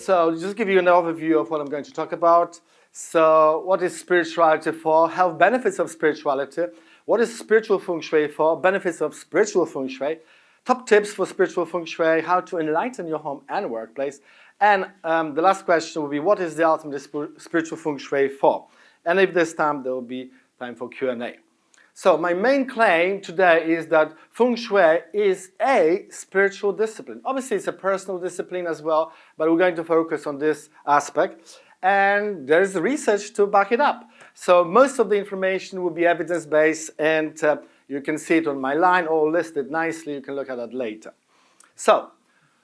So just give you an overview of what I'm going to talk about. So what is spirituality for? Health benefits of spirituality. What is spiritual Feng Shui for? Benefits of spiritual Feng Shui. Top tips for spiritual Feng Shui. How to enlighten your home and workplace. And the last question will be, what is the ultimate spiritual Feng Shui for? And if there's time, there will be time for Q&A. So my main claim today is that Feng Shui is a spiritual discipline. Obviously, it's a personal discipline as well, but we're going to focus on this aspect. And there's research to back it up. So most of the information will be evidence-based, and you can see it on my line, all listed nicely. You can look at that later. So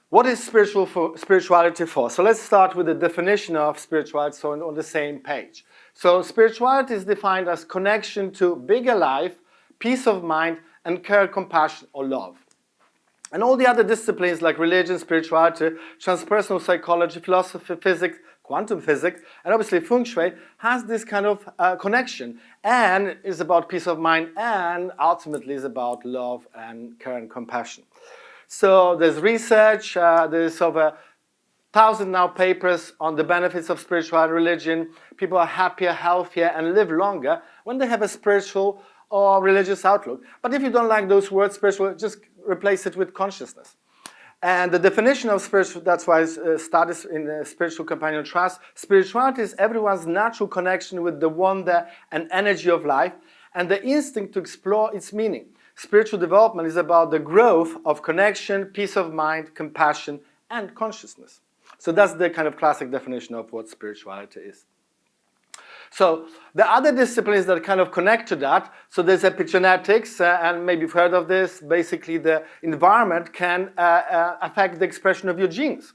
what is spirituality for? So let's start with the definition of spirituality, so on the same page. So spirituality is defined as connection to bigger life, peace of mind, and care, compassion, or love. And all the other disciplines like religion, spirituality, transpersonal psychology, philosophy, physics, quantum physics, and obviously Feng Shui has this kind of connection and is about peace of mind and ultimately is about love and care and compassion. So there's research, there's over 1,000 now papers on the benefits of spiritual and religion. People are happier, healthier, and live longer when they have a spiritual or religious outlook. But if you don't like those words, spiritual, just replace it with consciousness. And the definition of spiritual, that's why I started in Spiritual Companion Trust. Spirituality is everyone's natural connection with the wonder and energy of life and the instinct to explore its meaning. Spiritual development is about the growth of connection, peace of mind, compassion, and consciousness. So that's the kind of classic definition of what spirituality is. So the other disciplines that kind of connect to that, so there's epigenetics, and maybe you've heard of this. Basically, the environment can affect the expression of your genes.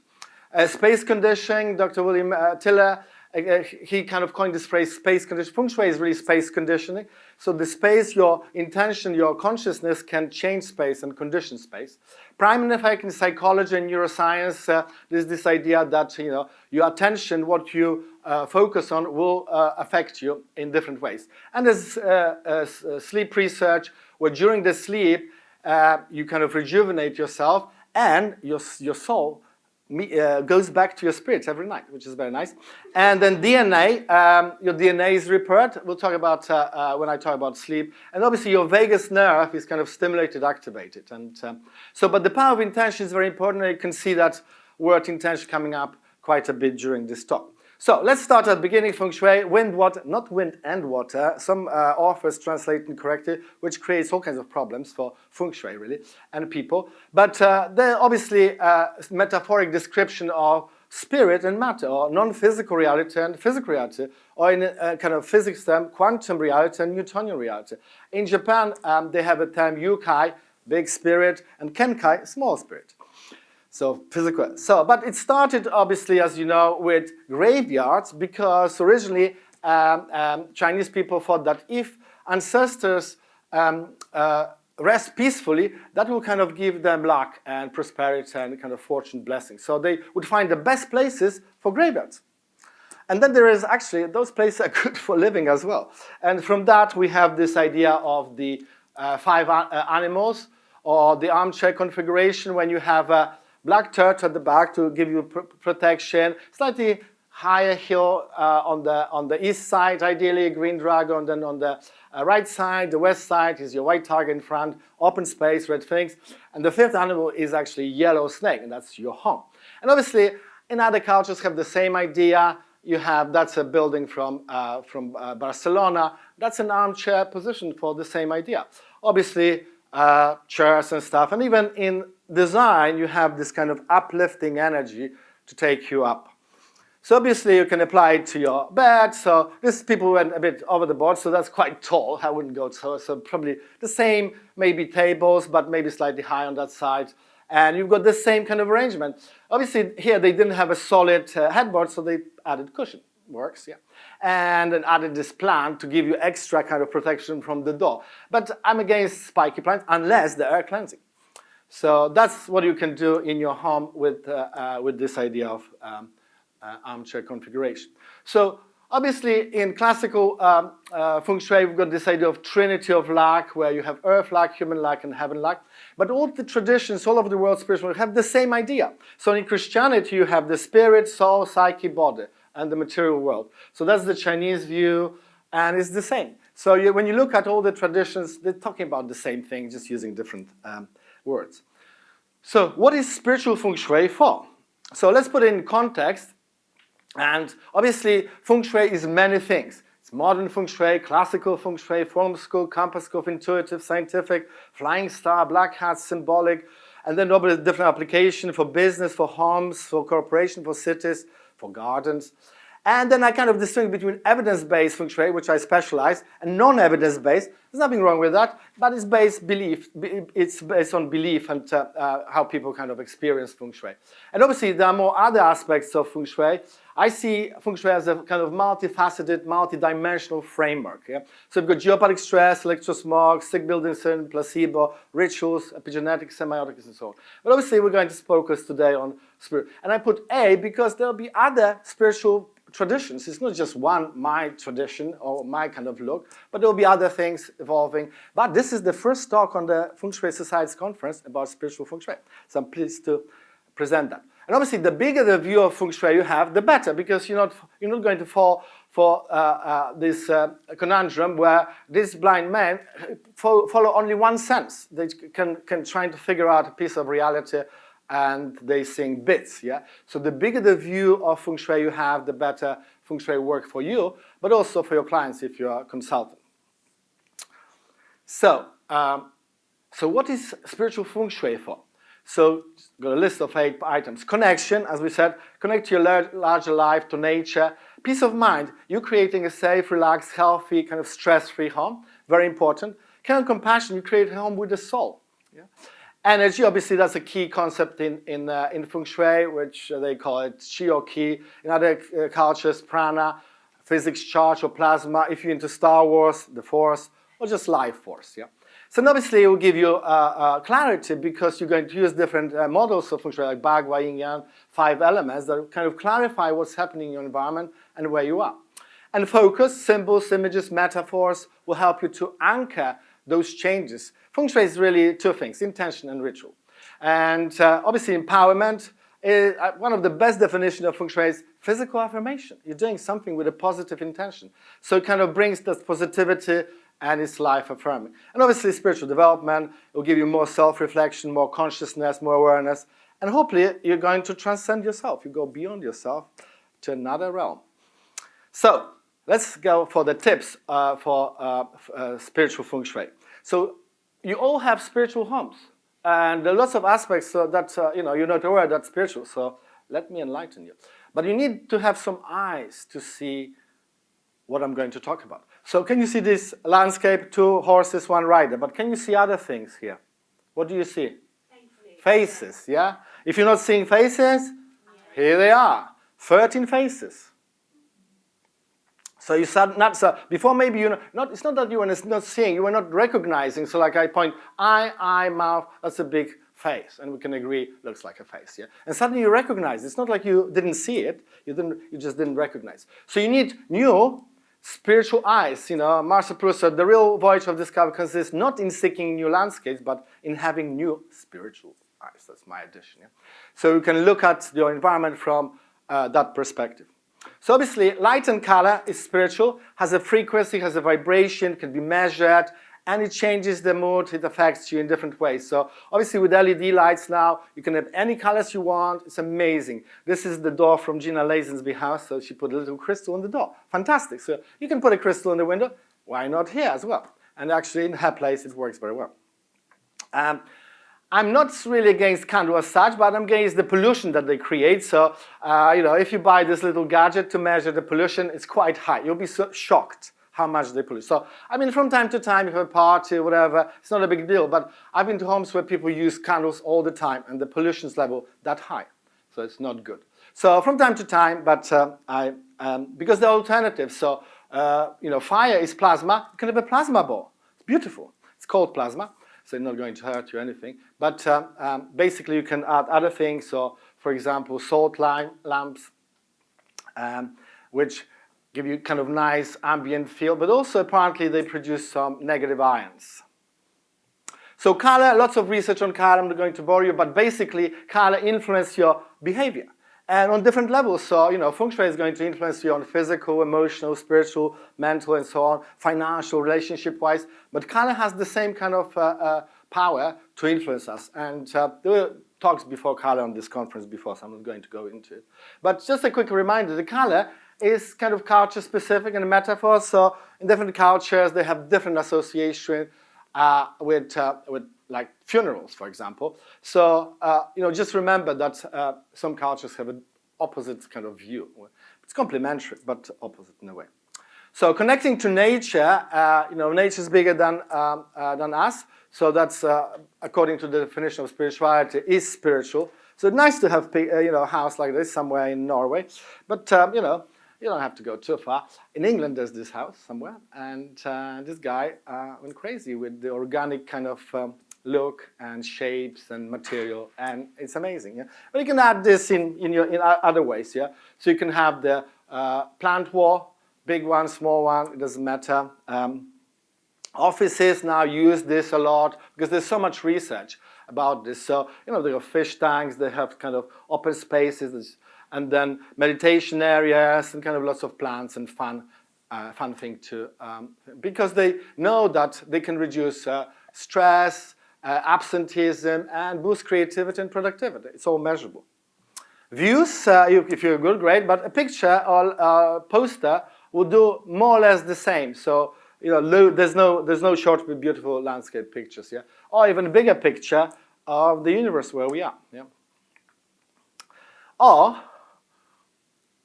Space conditioning, Dr. William Tiller, he kind of coined this phrase, space conditioning. Feng Shui is really space conditioning. So the space, your intention, your consciousness can change space and condition space. Prime effect in psychology and neuroscience, there's this idea that your attention, what you focus on, will affect you in different ways. And there's sleep research where during the sleep you kind of rejuvenate yourself and your soul goes back to your spirit every night, which is very nice. And then DNA, your DNA is repaired. We'll talk about when I talk about sleep. And obviously your vagus nerve is kind of stimulated, activated. And but the power of intention is very important. And you can see that word intention coming up quite a bit during this talk. So let's start at the beginning. Feng Shui, wind, water, not wind and water. Some authors translate incorrectly, which creates all kinds of problems for Feng Shui, really, and people. But they're obviously metaphoric description of spirit and matter, or non-physical reality and physical reality, or in a kind of physics term, quantum reality and Newtonian reality. In Japan, they have a term yukai, big spirit, and kenkai, small spirit. So physical. But it started obviously, as you know, with graveyards because originally Chinese people thought that if ancestors rest peacefully, that will kind of give them luck and prosperity and kind of fortune blessings. So they would find the best places for graveyards. And then there is actually, those places are good for living as well. And from that we have this idea of the 5 animals, or the armchair configuration when you have a black turtle at the back to give you protection, slightly higher hill on the east side, ideally a green dragon, and then on the right side, the west side, is your white tiger in front, open space, red sphinx, and the 5th animal is actually yellow snake, and that's your home. And obviously, in other cultures have the same idea. You have, that's a building from Barcelona, that's an armchair position for the same idea. Obviously, chairs and stuff, and even in design you have this kind of uplifting energy to take you up. So obviously you can apply it to your bed. So this people went a bit over the board, so that's quite tall. I wouldn't go so probably the same, maybe tables, but maybe slightly high on that side. And you've got the same kind of arrangement. Obviously here they didn't have a solid headboard, so they added cushion. Works, yeah. And then added this plant to give you extra kind of protection from the door. But I'm against spiky plants unless they are cleansing. So that's what you can do in your home with this idea of armchair configuration. So Obviously, in classical Feng Shui, we've got this idea of trinity of luck, where you have earth luck, human luck, and heaven luck. But all the traditions all over the world, spiritual, have the same idea. So in Christianity, you have the spirit, soul, psyche, body, and the material world. So that's the Chinese view, and it's the same. So when you look at all the traditions, they're talking about the same thing, just using different words. So what is spiritual Feng Shui for? So let's put it in context. And obviously, Feng Shui is many things. It's modern Feng Shui, classical Feng Shui, form school, compass school, intuitive, scientific, flying star, black hat, symbolic, and then obviously different application for business, for homes, for corporation, for cities, for gardens. And then I kind of distinguish between evidence-based Feng Shui, which I specialize, and non-evidence-based. There's nothing wrong with that, but it's based on belief and how people kind of experience Feng Shui. And obviously, there are more other aspects of Feng Shui. I see Feng Shui as a kind of multifaceted, multidimensional framework. Yeah? So we've got geopathic stress, electrosmog, sick building sin, placebo, rituals, epigenetics, semiotics, and so on. But obviously, we're going to focus today on spirit. And I put A because there'll be other spiritual traditions. It's not just my tradition or my kind of look, but there will be other things evolving. But this is the first talk on the Feng Shui Society's conference about spiritual Feng Shui. So I'm pleased to present that. And obviously, the bigger the view of Feng Shui you have, the better, because you're not going to fall for this conundrum where these blind men follow only one sense. They can try to figure out a piece of reality, and they sing bits, yeah? So the bigger the view of Feng Shui you have, the better Feng Shui work for you, but also for your clients if you're a consultant. So what is spiritual Feng Shui for? So got a list of 8 items. Connection, as we said, connect to your larger life, to nature. Peace of mind, you're creating a safe, relaxed, healthy, kind of stress-free home. Very important. Care and compassion, you create a home with the soul. Yeah? Energy, obviously, that's a key concept in Feng Shui, which they call it Qi or Qi. In other cultures, prana, physics, charge, or plasma. If you're into Star Wars, the Force, or just life force. Yeah. So obviously, it will give you clarity because you're going to use different models of Feng Shui, like bagua, yin yang, 5 elements that kind of clarify what's happening in your environment and where you are. And focus, symbols, images, metaphors will help you to anchor those changes. Feng Shui is really 2 things, intention and ritual. And obviously empowerment, is, one of the best definitions of Feng Shui is physical affirmation. You're doing something with a positive intention. So it kind of brings that positivity and it's life affirming. And obviously spiritual development will give you more self-reflection, more consciousness, more awareness. And hopefully you're going to transcend yourself. You go beyond yourself to another realm. So let's go for the tips for spiritual Feng Shui. So you all have spiritual homes, and there are lots of aspects that you're not aware that's spiritual. So let me enlighten you. But you need to have some eyes to see what I'm going to talk about. So can you see this landscape? 2 horses, 1 rider. But can you see other things here? What do you see? Faces. Yeah. If you're not seeing faces, here they are. 13 faces. So you said not so before maybe it's not that you were not seeing, you were not recognizing. So like I point eye, mouth, that's a big face, and we can agree looks like a face, yeah. And suddenly you recognize. It's not like you didn't see it, you just didn't recognize. So you need new spiritual eyes. Marcel Proust said the real voyage of discovery consists not in seeking new landscapes, but in having new spiritual eyes. That's my addition. Yeah? So you can look at your environment from that perspective. So obviously, light and color is spiritual, has a frequency, has a vibration, can be measured, and it changes the mood, it affects you in different ways. So obviously with LED lights now, you can have any colors you want. It's amazing. This is the door from Gina Lazenby's house, so she put a little crystal on the door. Fantastic. So you can put a crystal in the window. Why not here as well? And actually in her place, it works very well. I'm not really against candle as such, but I'm against the pollution that they create. So, if you buy this little gadget to measure the pollution, it's quite high. You'll be so shocked how much they pollute. So, from time to time, if you have a party or whatever, it's not a big deal. But I've been to homes where people use candles all the time, and the pollution level that high. So it's not good. So from time to time, but because there are alternatives. So, fire is plasma. You can have a plasma ball. It's beautiful. It's called plasma. So it's not going to hurt you or anything. But basically, you can add other things. So, for example, salt lamps, which give you kind of nice ambient feel, but also apparently they produce some negative ions. So color, lots of research on color, I'm not going to bore you, but basically color influences your behavior. And on different levels, so, Feng Shui is going to influence you on physical, emotional, spiritual, mental, and so on, financial, relationship-wise, but color has the same kind of power to influence us. And there were talks before color on this conference before, so I'm not going to go into it. But just a quick reminder, the color is kind of culture-specific and a metaphor, so in different cultures, they have different association with like funerals, for example. So, just remember that some cultures have an opposite kind of view. It's complementary, but opposite in a way. So, connecting to nature, nature is bigger than us. So that's according to the definition of spirituality, is spiritual. So it's nice to have a house like this somewhere in Norway, but you don't have to go too far. In England, there's this house somewhere, and this guy went crazy with the organic kind of look and shapes and material, and it's amazing. Yeah? But you can add this in other ways. Yeah, so you can have the plant wall, big one, small one, it doesn't matter. Offices now use this a lot because there's so much research about this. So they have fish tanks, they have kind of open spaces. And then meditation areas and kind of lots of plants and fun thing to, because they know that they can reduce stress, absenteeism, and boost creativity and productivity. It's all measurable. Views, if you're good, great, but a picture or a poster will do more or less the same. So there's no short with beautiful landscape pictures, yeah, or even a bigger picture of the universe where we are, yeah, or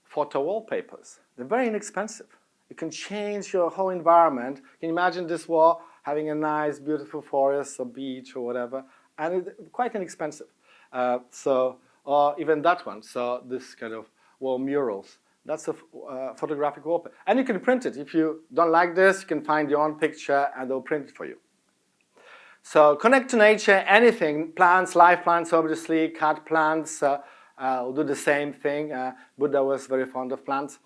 photo wallpapers. They're very inexpensive. You can change your whole environment. Can you imagine this wall having a nice, beautiful forest or beach or whatever? And it's quite inexpensive. Or even that one. So this kind of wall murals. That's a photographic wallpaper. And you can print it. If you don't like this, you can find your own picture and they'll print it for you. So connect to nature, anything. Plants, live plants, obviously, cut plants, will do the same thing. Buddha was very fond of plants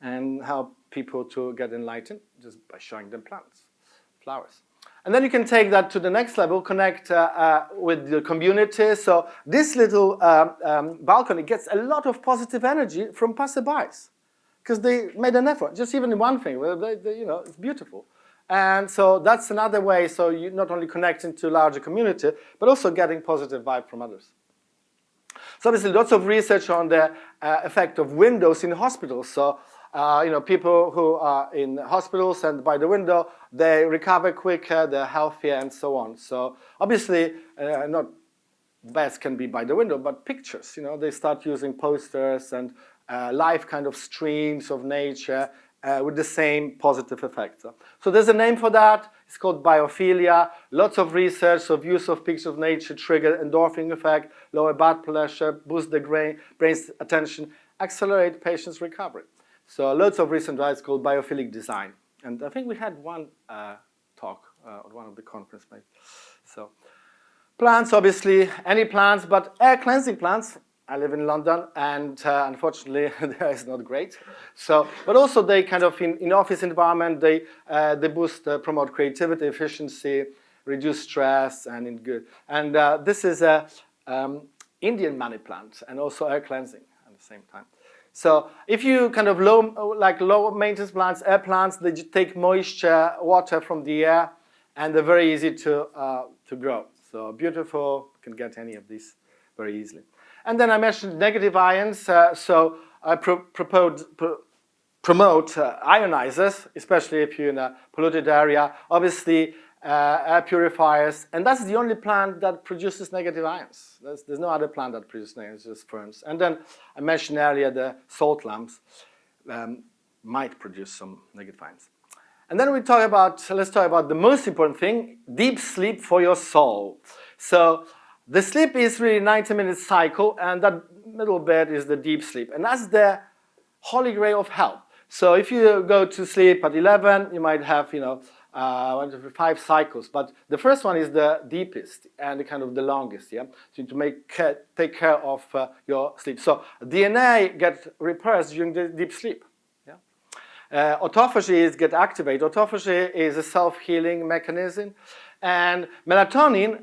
and help people to get enlightened just by showing them plants, flowers. And then you can take that to the next level, connect with the community. So this little balcony gets a lot of positive energy from passerbys because they made an effort, just even in one thing, it's beautiful. And so that's another way, so you're not only connecting to a larger community, but also getting positive vibe from others. So obviously lots of research on the effect of windows in hospitals. So, people who are in hospitals and by the window, they recover quicker, they're healthier, and so on. So obviously, not best can be by the window, but pictures. They start using posters and live kind of streams of nature with the same positive effect. So there's a name for that. It's called biophilia. Lots of research of use of pictures of nature trigger endorphin effect, lower blood pressure, boost the brain's attention, accelerate patient's recovery. So lots of recent writes called biophilic design. And I think we had one talk at one of the conference maybe. So plants, obviously, any plants, but air cleansing plants. I live in London, and unfortunately, there is not great. So, but also they kind of in office environment, they boost, promote creativity, efficiency, reduce stress, and in good. And this is a Indian money plant, and also air cleansing at the same time. So if you kind of low maintenance plants, air plants, they take moisture, water from the air, and they're very easy to grow. So beautiful, you can get any of these very easily. And then I mentioned negative ions, so I promote ionizers, especially if you're in a polluted area. Obviously, air purifiers, and that's the only plant that produces negative ions. There's no other plant that produces negative, just ferns. And then I mentioned earlier the salt lamps might produce some negative ions. And then let's talk about the most important thing, deep sleep for your soul. So the sleep is really 90-minute cycle, and that middle bit is the deep sleep. And that's the holy grail of health. So if you go to sleep at 11, you might have, 1 to 5 cycles. But the first one is the deepest and kind of the longest, yeah? So you need to take care of your sleep. So DNA gets repairs during the deep sleep, yeah? Autophagy get activated. Autophagy is a self-healing mechanism. And melatonin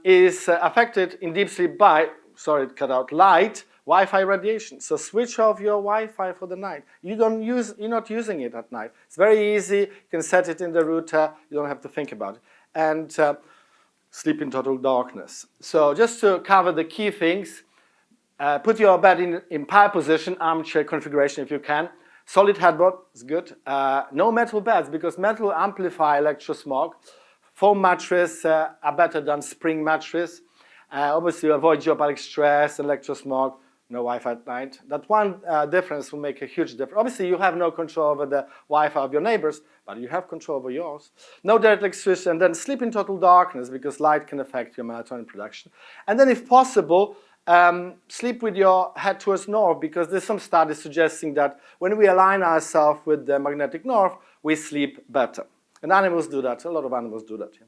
is affected in deep sleep by, sorry, it cut out, light, Wi-Fi radiation. So switch off your Wi-Fi for the night. You're not using it at night. It's very easy. You can set it in the router. You don't have to think about it. And sleep in total darkness. So just to cover the key things, put your bed in empire position, armchair configuration if you can. Solid headboard is good. No metal beds because metal amplify electrosmog. Foam mattress are better than spring mattress. Obviously, avoid geopathic stress, electrosmog, no Wi-Fi at night. That one difference will make a huge difference. Obviously, you have no control over the Wi-Fi of your neighbors, but you have control over yours. No direct electricity, and then sleep in total darkness because light can affect your melatonin production. And then, if possible, sleep with your head towards north because there's some studies suggesting that when we align ourselves with the magnetic north, we sleep better. And animals do that. A lot of animals do that. Yeah.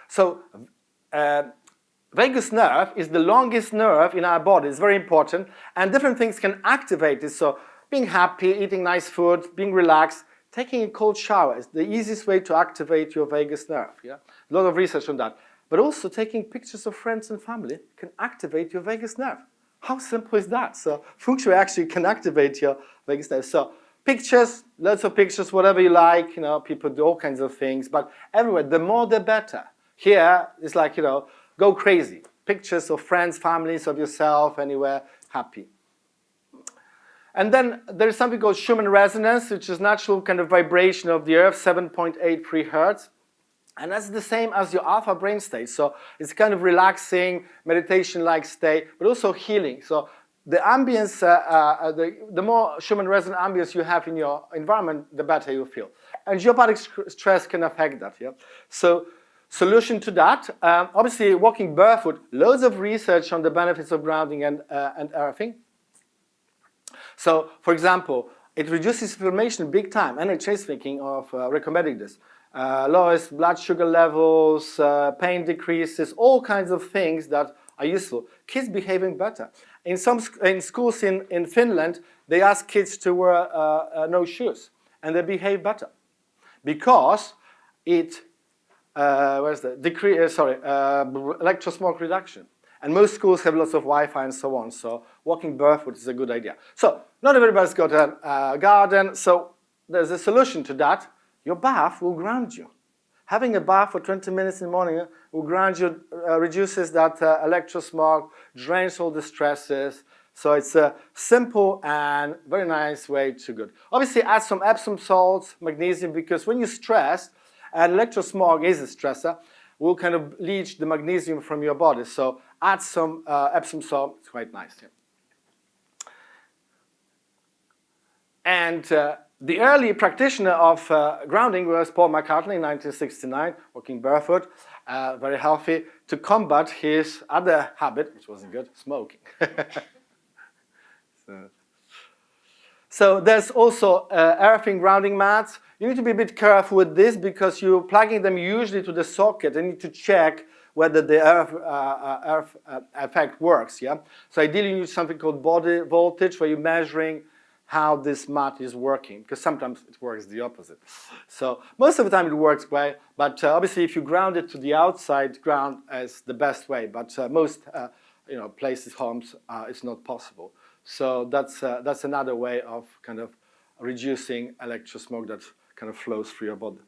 So, vagus nerve is the longest nerve in our body. It's very important. And different things can activate it. So, being happy, eating nice food, being relaxed, taking a cold shower is the easiest way to activate your vagus nerve. Yeah? A lot of research on that. But also, taking pictures of friends and family can activate your vagus nerve. How simple is that? So, Feng Shui actually can activate your vagus nerve. So, pictures, lots of pictures, whatever you like, people do all kinds of things, but everywhere, the more the better. Here, it's like, go crazy. Pictures of friends, families, of yourself, anywhere, happy. And then there is something called Schumann resonance, which is natural kind of vibration of the earth, 7.83 hertz. And that's the same as your alpha brain state. So it's kind of relaxing, meditation-like state, but also healing. So the ambience, the more Schumann resonant ambience you have in your environment, the better you feel. And geopathic stress can affect that. Yeah. So solution to that, obviously walking barefoot, loads of research on the benefits of grounding and earthing. So, for example, it reduces inflammation big time. NHS is thinking of recommending this. Lowers blood sugar levels, pain decreases, all kinds of things that are useful. Kids behaving better. In schools in Finland, they ask kids to wear no shoes, and they behave better because it electrosmog reduction. And most schools have lots of Wi-Fi and so on. So walking barefoot is a good idea. So not everybody's got a garden. So there's a solution to that. Your bath will ground you. Having a bath for 20 minutes in the morning will ground you, reduces that electrosmog, drains all the stresses. So it's a simple and very nice way to good. Obviously, add some Epsom salts, magnesium, because when you're stressed, and electrosmog is a stressor, will kind of leach the magnesium from your body. So add some Epsom salt. It's quite nice. Yeah. And the early practitioner of grounding was Paul McCartney in 1969, walking barefoot, very healthy, to combat his other habit, which wasn't good, smoking. So there's also earthing grounding mats. You need to be a bit careful with this because you're plugging them usually to the socket. You need to check whether the earth effect works. Yeah. So ideally, you use something called body voltage, where you're measuring how this mat is working, because sometimes it works the opposite. So most of the time it works well, but obviously if you ground it to the outside ground is the best way. But most places, homes, it's not possible. So that's another way of kind of reducing electrosmog that kind of flows through your body.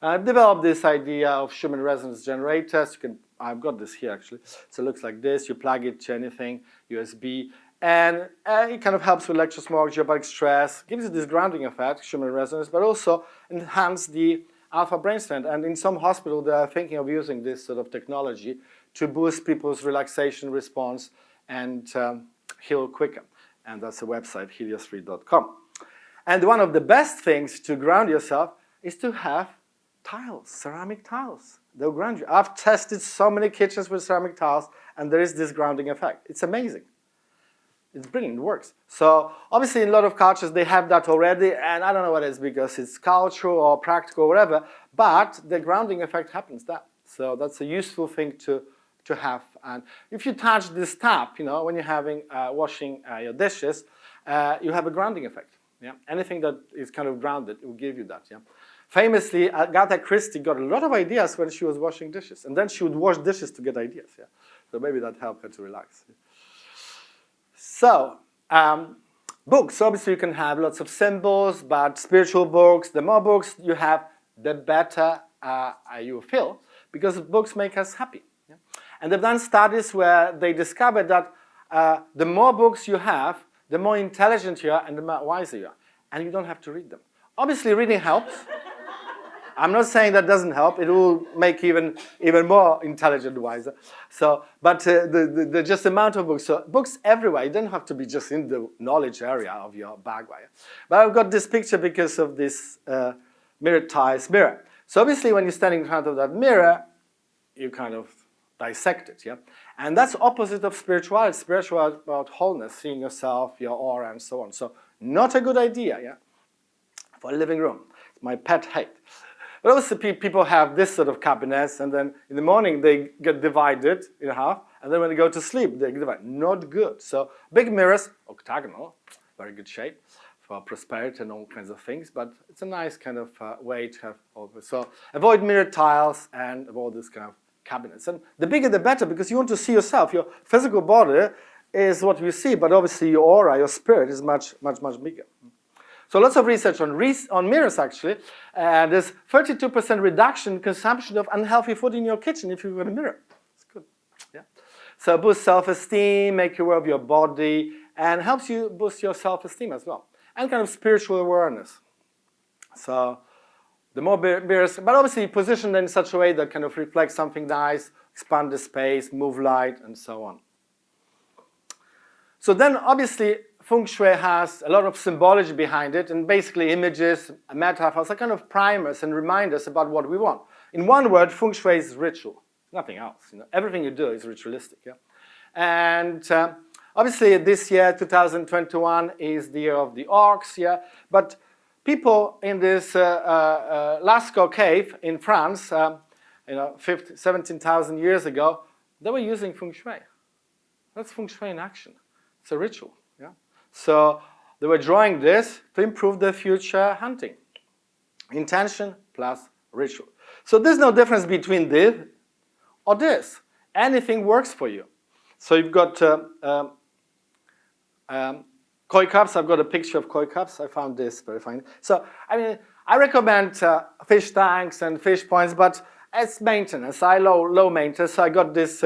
I've developed this idea of Schumann resonance generators. I've got this here actually. So it looks like this. You plug it to anything, USB, and it kind of helps with electrosmog, geopathic stress, gives you this grounding effect, Schumann resonance, but also enhance the alpha brainstem. And in some hospitals, they are thinking of using this sort of technology to boost people's relaxation response and heal quicker. And that's the website, helios3.com. And one of the best things to ground yourself is to have tiles, ceramic tiles. They'll ground you. I've tested so many kitchens with ceramic tiles, and there is this grounding effect. It's amazing. It's brilliant, it works. So obviously in a lot of cultures they have that already, and I don't know what it is because it's cultural or practical or whatever, but the grounding effect happens there. So that's a useful thing to have. And if you touch this tap, when you're having washing your dishes, you have a grounding effect. Yeah? Anything that is kind of grounded, it will give you that. Yeah? Famously, Agatha Christie got a lot of ideas when she was washing dishes, and then she would wash dishes to get ideas. Yeah? So maybe that helped her to relax. So, books. Obviously, you can have lots of symbols, but spiritual books, the more books you have, the better you feel, because books make us happy. Yeah? And they've done studies where they discovered that the more books you have, the more intelligent you are and the more wiser you are. And you don't have to read them. Obviously, reading helps. I'm not saying that doesn't help. It will make even more intelligent, wiser. So, but the just amount of books. So books everywhere. You don't have to be just in the knowledge area of your bagua. But I've got this picture because of this mirror-tiles mirror. So obviously, when you're standing in front of that mirror, you kind of dissect it, yeah? And that's opposite of spirituality. Spirituality is about wholeness, seeing yourself, your aura, and so on. So not a good idea, yeah? For a living room. It's my pet hate. But also people have this sort of cabinets, and then in the morning they get divided in half, and then when they go to sleep, they get divided. Not good. So big mirrors, octagonal, very good shape for prosperity and all kinds of things, but it's a nice kind of way to have all this. So avoid mirror tiles and avoid this kind of cabinets. And the bigger the better, because you want to see yourself. Your physical body is what you see, but obviously your aura, your spirit is much, much, much bigger. So lots of research on mirrors, actually. There's 32% reduction in consumption of unhealthy food in your kitchen if you've got a mirror. It's good. Yeah. So boost self-esteem, make you aware of your body, and helps you boost your self-esteem as well. And kind of spiritual awareness. So the more mirrors, but obviously positioned in such a way that kind of reflects something nice, expand the space, move light, and so on. So then obviously Feng Shui has a lot of symbology behind it, and basically images, metaphors are kind of primers and reminders about what we want. In one word, Feng Shui is ritual, nothing else. You know, everything you do is ritualistic. Yeah? And obviously this year, 2021, is the year of the ox. Yeah? But people in this Lascaux cave in France, 17,000 years ago, they were using Feng Shui. That's Feng Shui in action. It's a ritual. Yeah? So they were drawing this to improve their future hunting. Intention plus ritual. So there's no difference between this or this. Anything works for you. So you've got koi cups. I've got a picture of koi cups. I found this very fine. So, I mean, I recommend fish tanks and fish points, but it's maintenance. I low maintenance. So I got this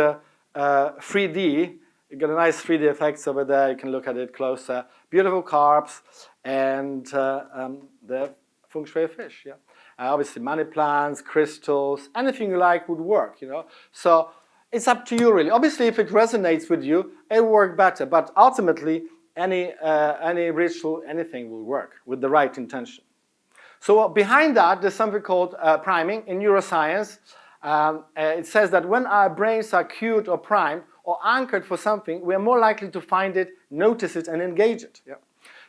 3D. You got a nice 3D effects over there. You can look at it closer. Beautiful carps and the Feng Shui fish. Yeah, obviously money plants, crystals, anything you like would work. You know, so it's up to you really. Obviously, if it resonates with you, it will work better. But ultimately, any ritual, anything will work with the right intention. So behind that, there's something called priming in neuroscience. It says that when our brains are cued or primed or anchored for something, we are more likely to find it, notice it, and engage it. Yeah?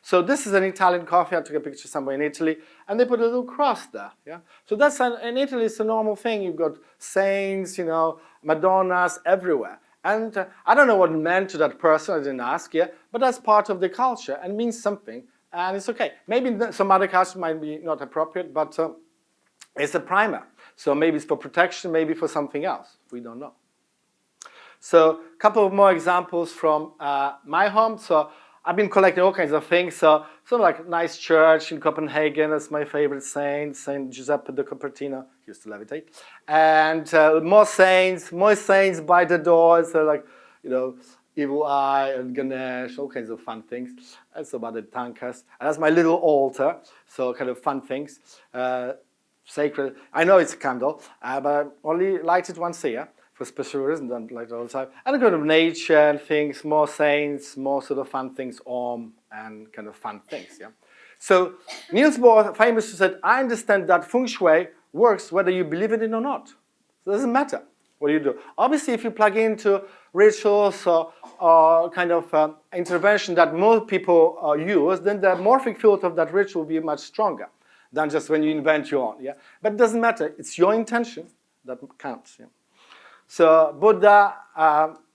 So this is an Italian coffee. I took a picture somewhere in Italy, and they put a little cross there. Yeah? So that's in Italy, it's a normal thing. You've got saints, you know, Madonnas everywhere. And I don't know what it meant to that person. I didn't ask yet, but that's part of the culture and means something. And it's okay. Maybe some other culture might be not appropriate, but it's a primer. So maybe it's for protection, maybe for something else. We don't know. So a couple of more examples from my home. So I've been collecting all kinds of things. So like a nice church in Copenhagen. That's my favorite saint, Saint Giuseppe de Cupertino. He used to levitate. And more saints by the doors. So like, you know, Evil Eye and Ganesh, all kinds of fun things. And so about the tankas. And that's my little altar. So kind of fun things. Sacred. I know it's a candle, but I only light it once a year for special reasons, don't light it all the time. And kind of nature and things, more saints, more sort of fun things, and kind of fun things. Yeah. So Niels Bohr famously said, "I understand that Feng Shui works whether you believe in it or not. So it doesn't matter what you do. Obviously, if you plug into rituals or kind of intervention that most people use, then the morphic field of that ritual will be much stronger than just when you invent your own. Yeah? But it doesn't matter. It's your intention that counts. Yeah? So Buddha,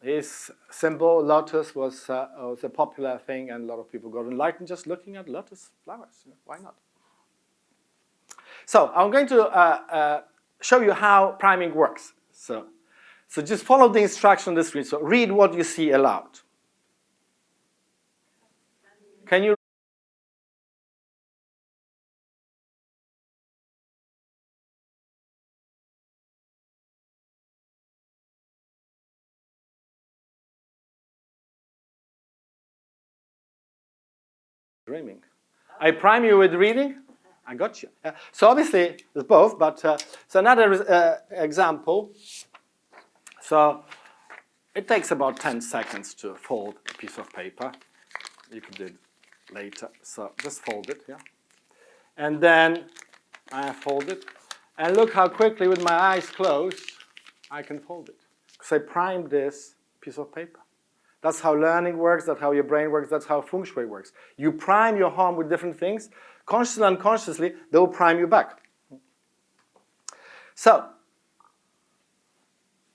his symbol, lotus, was a popular thing, and a lot of people got enlightened just looking at lotus flowers. Why not? So I'm going to show you how priming works. So just follow the instruction on the screen. So read what you see aloud. Can you? Dreaming. I prime you with reading. I got you. So obviously there's both, but so another example. So it takes about 10 seconds to fold a piece of paper. You can do it later. So just fold it, yeah. And then I fold it. And look how quickly, with my eyes closed, I can fold it. Because I primed this piece of paper. That's how learning works, that's how your brain works, that's how Feng Shui works. You prime your home with different things. Consciously and unconsciously, they'll prime you back. So,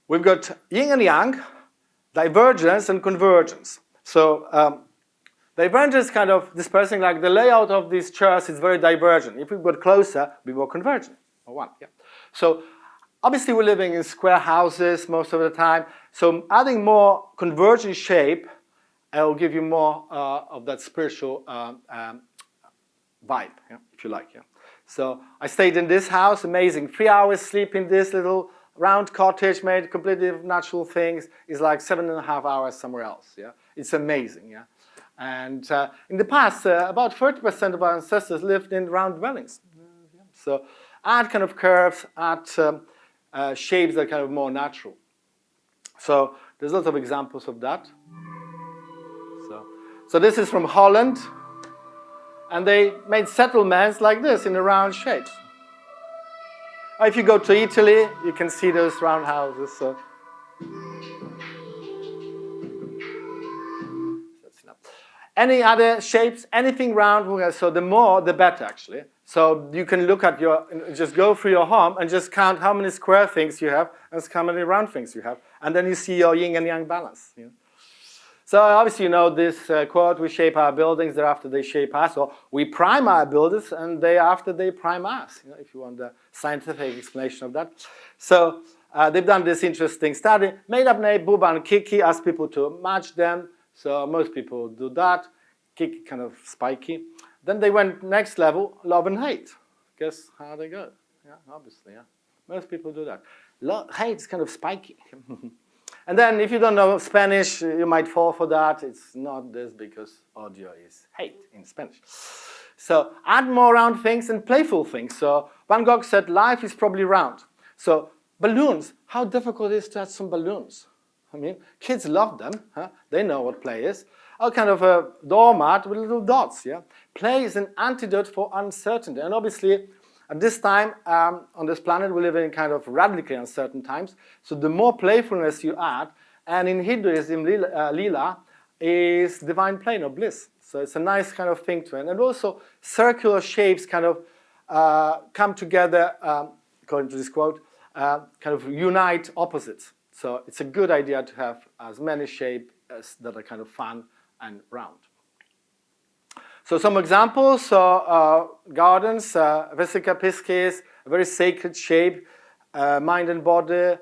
we've got yin and yang, divergence and convergence. So, divergence is kind of dispersing, like the layout of these chairs is very divergent. If we got closer, we more convergent. Or one, yeah. So, obviously we're living in square houses most of the time. So adding more convergent shape will give you more of that spiritual vibe, yeah, if you like. Yeah. So I stayed in this house, amazing. 3 hours sleep in this little round cottage made completely of natural things. Is like 7.5 hours somewhere else. Yeah, it's amazing. Yeah, and in the past, about 30% of our ancestors lived in round dwellings. Yeah. So add kind of curves, add shapes that are kind of more natural. So there's lots of examples of that. So this is from Holland, and they made settlements like this in a round shape. If you go to Italy, you can see those round houses. So that's enough. Any other shapes, anything round, so the more, the better, actually. So you can look at just go through your home and just count how many square things you have and how many round things you have. And then you see your yin and yang balance. You know? So obviously you know this quote, we shape our buildings, thereafter they shape us. Or we prime our buildings and after they prime us, you know, if you want the scientific explanation of that. So they've done this interesting study, made up name, Buba and Kiki, asked people to match them. So most people do that. Kiki kind of spiky. Then they went next level, love and hate. Guess how they go? Yeah, obviously, yeah. Most people do that. Hate is kind of spiky. And then if you don't know Spanish, you might fall for that. It's not this because audio is hate in Spanish. So add more round things and playful things. So Van Gogh said life is probably round. So balloons, how difficult it is to add some balloons? I mean, kids love them. Huh? They know what play is. A kind of a doormat with little dots. Yeah, play is an antidote for uncertainty. And obviously, at this time on this planet, we live in kind of radically uncertain times. So the more playfulness you add, and in Hinduism, lila is divine plane or bliss. So it's a nice kind of thing to it. And also circular shapes kind of come together, according to this quote, kind of unite opposites. So it's a good idea to have as many shapes that are kind of fun and round. So some examples, gardens, Vesica piscis, a very sacred shape, mind and body,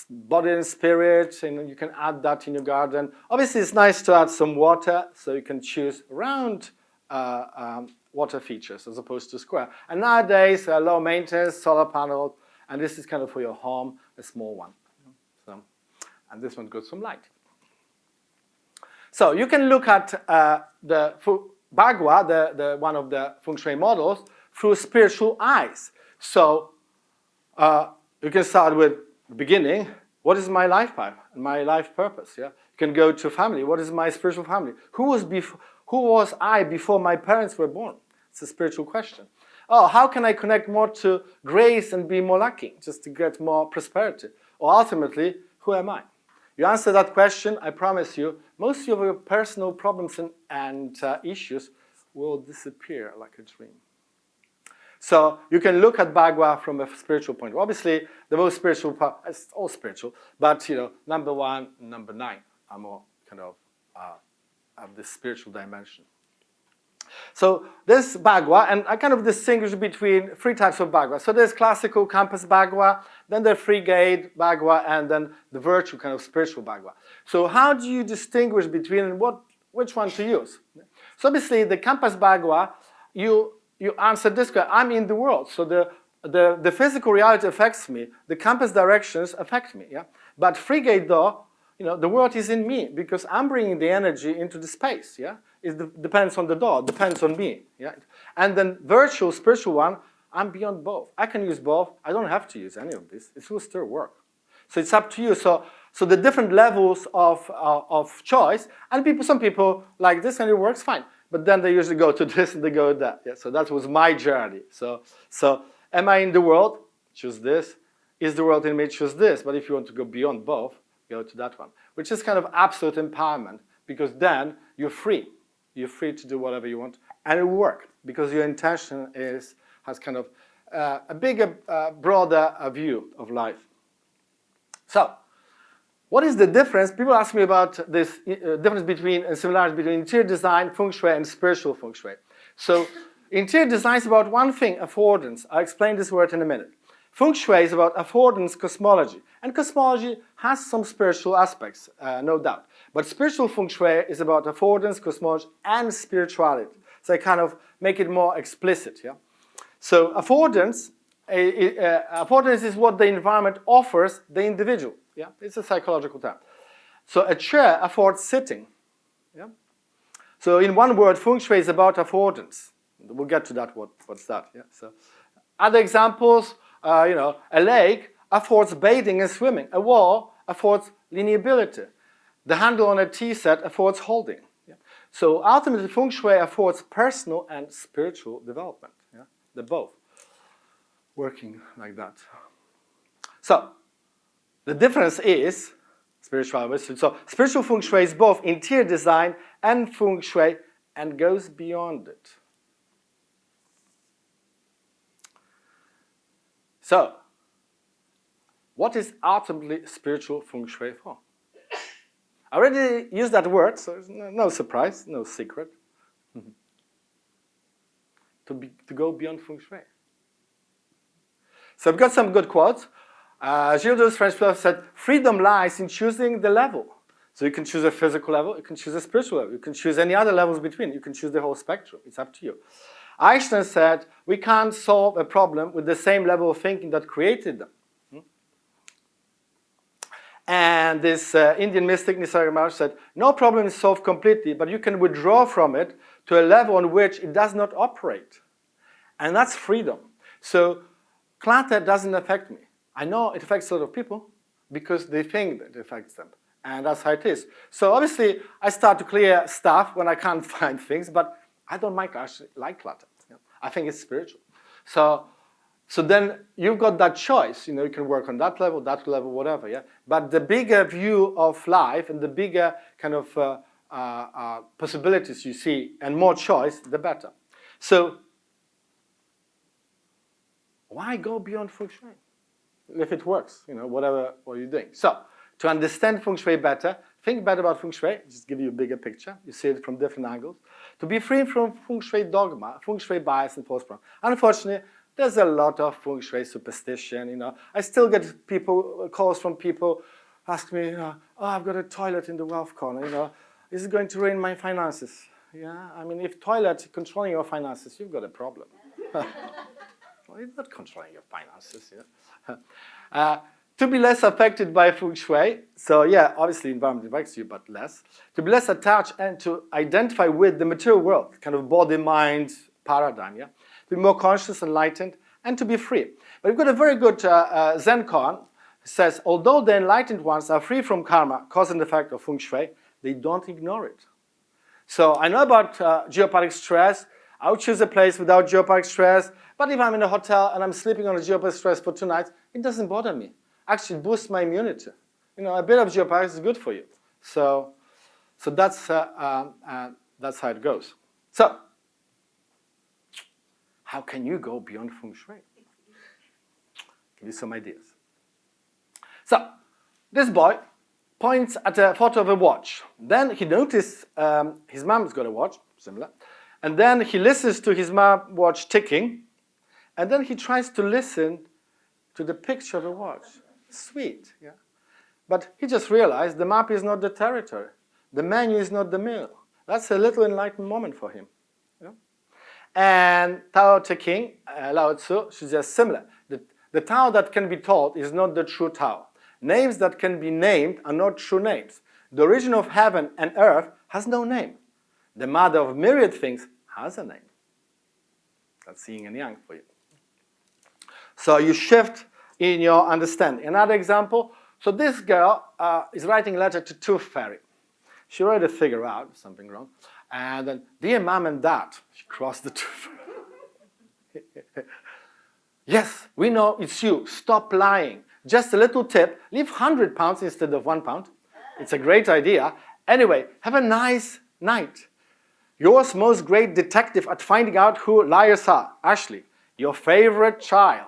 body and spirit, and you can add that in your garden. Obviously it's nice to add some water, so you can choose round water features as opposed to square. And nowadays, low maintenance, solar panel, and this is kind of for your home, a small one. So, and this one got some light. So you can look at the bagua, the one of the Feng Shui models, through spiritual eyes. So you can start with the beginning. What is my life path and my life purpose? Yeah. You can go to family. What is my spiritual family? Who was I before my parents were born? It's a spiritual question. Oh, how can I connect more to grace and be more lucky, just to get more prosperity? Or ultimately, who am I? You answer that question, I promise you, most of your personal problems and issues will disappear like a dream. So you can look at bagua from a spiritual point. Obviously, the most spiritual part, it's all spiritual, but number 1, number 9 are more kind of this spiritual dimension. So this bagua, and I kind of distinguish between 3 types of bagua. So there's classical campus bagua, then the free-gate bagua, and then the virtual kind of spiritual bagua. So how do you distinguish between which one to use? So obviously the campus bagua, you answer this question, I'm in the world. So the physical reality affects me. The campus directions affect me. Yeah? But free-gate though, the world is in me because I'm bringing the energy into the space. Yeah, it depends on the door, depends on me. Yeah, and then virtual, spiritual one, I'm beyond both. I can use both. I don't have to use any of this. It will still work. So it's up to you. So the different levels of choice, and some people like this and it works fine. But then they usually go to this and they go to that. Yeah, so that was my journey. So am I in the world? Choose this. Is the world in me? Choose this. But if you want to go beyond both, go to that one, which is kind of absolute empowerment, because then you're free. You're free to do whatever you want, and it will work because your intention has kind of a bigger, broader view of life. So, what is the difference? People ask me about this difference between and similarity between interior design, Feng Shui, and spiritual Feng Shui. So, interior design is about one thing, affordance. I'll explain this word in a minute. Feng Shui is about affordance cosmology. And cosmology has some spiritual aspects, no doubt. But spiritual Feng Shui is about affordance, cosmology, and spirituality. So I kind of make it more explicit. Yeah? So affordance is what the environment offers the individual. Yeah? It's a psychological term. So a chair affords sitting. Yeah? So in one word, Feng Shui is about affordance. We'll get to that, what's that. Yeah? So other examples, a lake affords bathing and swimming. A wall affords lineability. The handle on a tea set affords holding. Yeah? So ultimately, Feng Shui affords personal and spiritual development. Yeah? They're both working like that. So the difference is spirituality. So spiritual Feng Shui is both interior design and Feng Shui and goes beyond it. So, what is ultimately spiritual Feng Shui for? I already used that word, so it's no surprise, no secret. To go beyond Feng Shui. So I've got some good quotes. Gilles Deleuze, French philosopher, said, freedom lies in choosing the level. So you can choose a physical level, you can choose a spiritual level, you can choose any other levels between, you can choose the whole spectrum, it's up to you. Einstein said, we can't solve a problem with the same level of thinking that created them. And this Indian mystic Nisarga Maharaj said, no problem is solved completely, but you can withdraw from it to a level on which it does not operate. And that's freedom. So clutter doesn't affect me. I know it affects a lot of people because they think that it affects them. And that's how it is. So obviously, I start to clear stuff when I can't find things, but I don't actually like clutter. I think it's spiritual. So then you've got that choice. You can work on that level, whatever. Yeah. But the bigger view of life and the bigger kind of possibilities you see and more choice, the better. So why go beyond Feng Shui if it works? Whatever what you're doing. So to understand Feng Shui better, think better about Feng Shui. Just give you a bigger picture. You see it from different angles. To be free from Feng Shui dogma, Feng Shui bias, and false promise. Unfortunately, there's a lot of Feng Shui superstition. I still get calls from people ask me, oh, I've got a toilet in the wealth corner. Is it going to ruin my finances? Yeah, I mean, if toilet controlling your finances, you've got a problem. Well, it's not controlling your finances. Yeah. To be less affected by Feng Shui, so yeah, obviously environment affects you, but less. To be less attached and to identify with the material world, kind of body-mind paradigm, yeah? To be more conscious, enlightened, and to be free. But we've got a very good Zen koan. It says, although the enlightened ones are free from karma, cause and effect of Feng Shui, they don't ignore it. So I know about geopathic stress. I would choose a place without geopathic stress, but if I'm in a hotel and I'm sleeping on a geopathic stress for 2 nights, it doesn't bother me. Actually boosts my immunity. A bit of geopathic is good for you. So that's how it goes. So how can you go beyond Feng Shui? Give you some ideas. So, this boy points at a photo of a watch. Then he noticed his mom's got a watch, similar. And then he listens to his mom's watch ticking. And then he tries to listen to the picture of a watch. Sweet, yeah. But he just realized the map is not the territory. The menu is not the meal. That's a little enlightened moment for him. Yeah? And Tao Te Ching, Lao Tzu, suggests similar. The Tao that can be taught is not the true Tao. Names that can be named are not true names. The origin of heaven and earth has no name. The mother of myriad things has a name. That's yin and yang for you. So you shift in your understanding. Another example, so this girl is writing a letter to Tooth Fairy. She already figured out something wrong. And then, dear mom and dad, she crossed the Tooth Fairy. Yes, we know it's you. Stop lying. Just a little tip, leave £100 instead of £1. It's a great idea. Anyway, have a nice night. Yours most great detective at finding out who liars are, Ashley, your favorite child.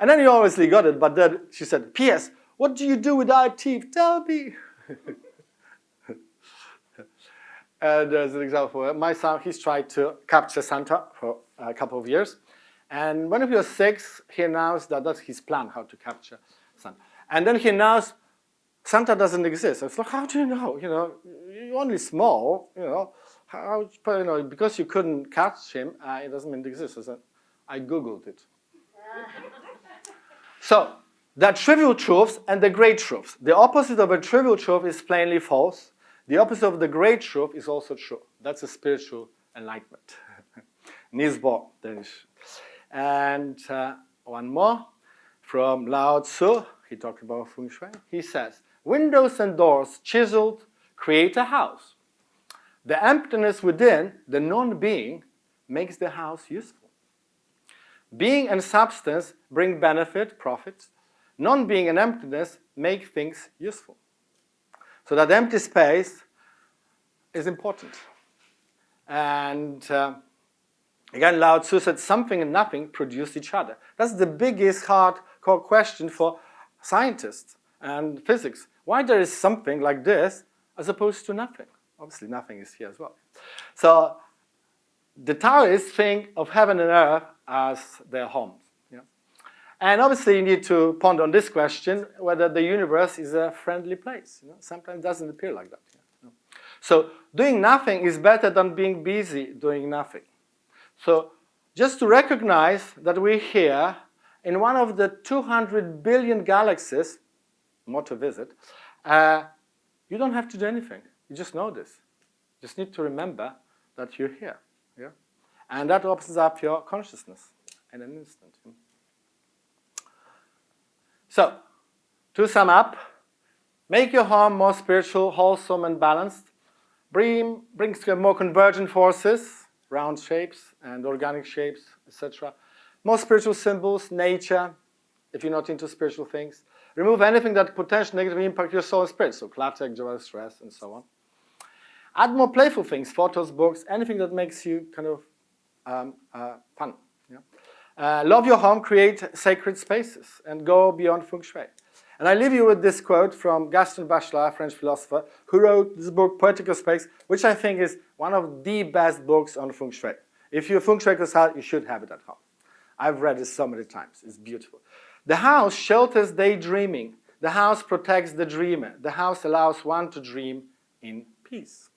And then you obviously got it, but then she said, P.S., what do you do with our teeth? Tell me. And there's an example. My son, he's tried to capture Santa for a couple of years. And when he was 6, he announced that that's his plan, how to capture Santa. And then he announced, Santa doesn't exist. I was like, how do you know? You know, you're only small, you know. How, you know, because you couldn't catch him, it doesn't mean it exists. I said, I Googled it. So, there are trivial truths and the great truths. The opposite of a trivial truth is plainly false. The opposite of the great truth is also true. That's a spiritual enlightenment. Niels Bohr, Danish. And one more from Lao Tzu. He talked about Feng Shui. He says, windows and doors chiseled create a house. The emptiness within, the non-being, makes the house useful. Being and substance bring benefit, profit. Non-being and emptiness make things useful. So that empty space is important. And again, Lao Tzu said something and nothing produce each other. That's the biggest hardcore question for scientists and physics. Why there is something like this as opposed to nothing? Obviously, nothing is here as well. So the Taoists think of heaven and earth as their homes. Yeah? And obviously, you need to ponder on this question, whether the universe is a friendly place. You know? Sometimes it doesn't appear like that. Yeah? So doing nothing is better than being busy doing nothing. So just to recognize that we're here in one of the 200 billion galaxies, more to visit, you don't have to do anything. You just know this. You just need to remember that you're here. Yeah? And that opens up your consciousness in an instant. So, to sum up, make your home more spiritual, wholesome, and balanced. Brings more convergent forces, round shapes and organic shapes, etc. More spiritual symbols, nature, if you're not into spiritual things. Remove anything that potentially negatively impact your soul and spirit, so clutter, joy, stress, and so on. Add more playful things, photos, books, anything that makes you kind of fun. Yeah? Love your home, create sacred spaces, and go beyond Feng Shui. And I leave you with this quote from Gaston Bachelard, French philosopher, who wrote this book, Poetical Space, which I think is one of the best books on Feng Shui. If you're a Feng Shui consultant, you should have it at home. I've read it so many times. It's beautiful. The house shelters daydreaming. The house protects the dreamer. The house allows one to dream in peace.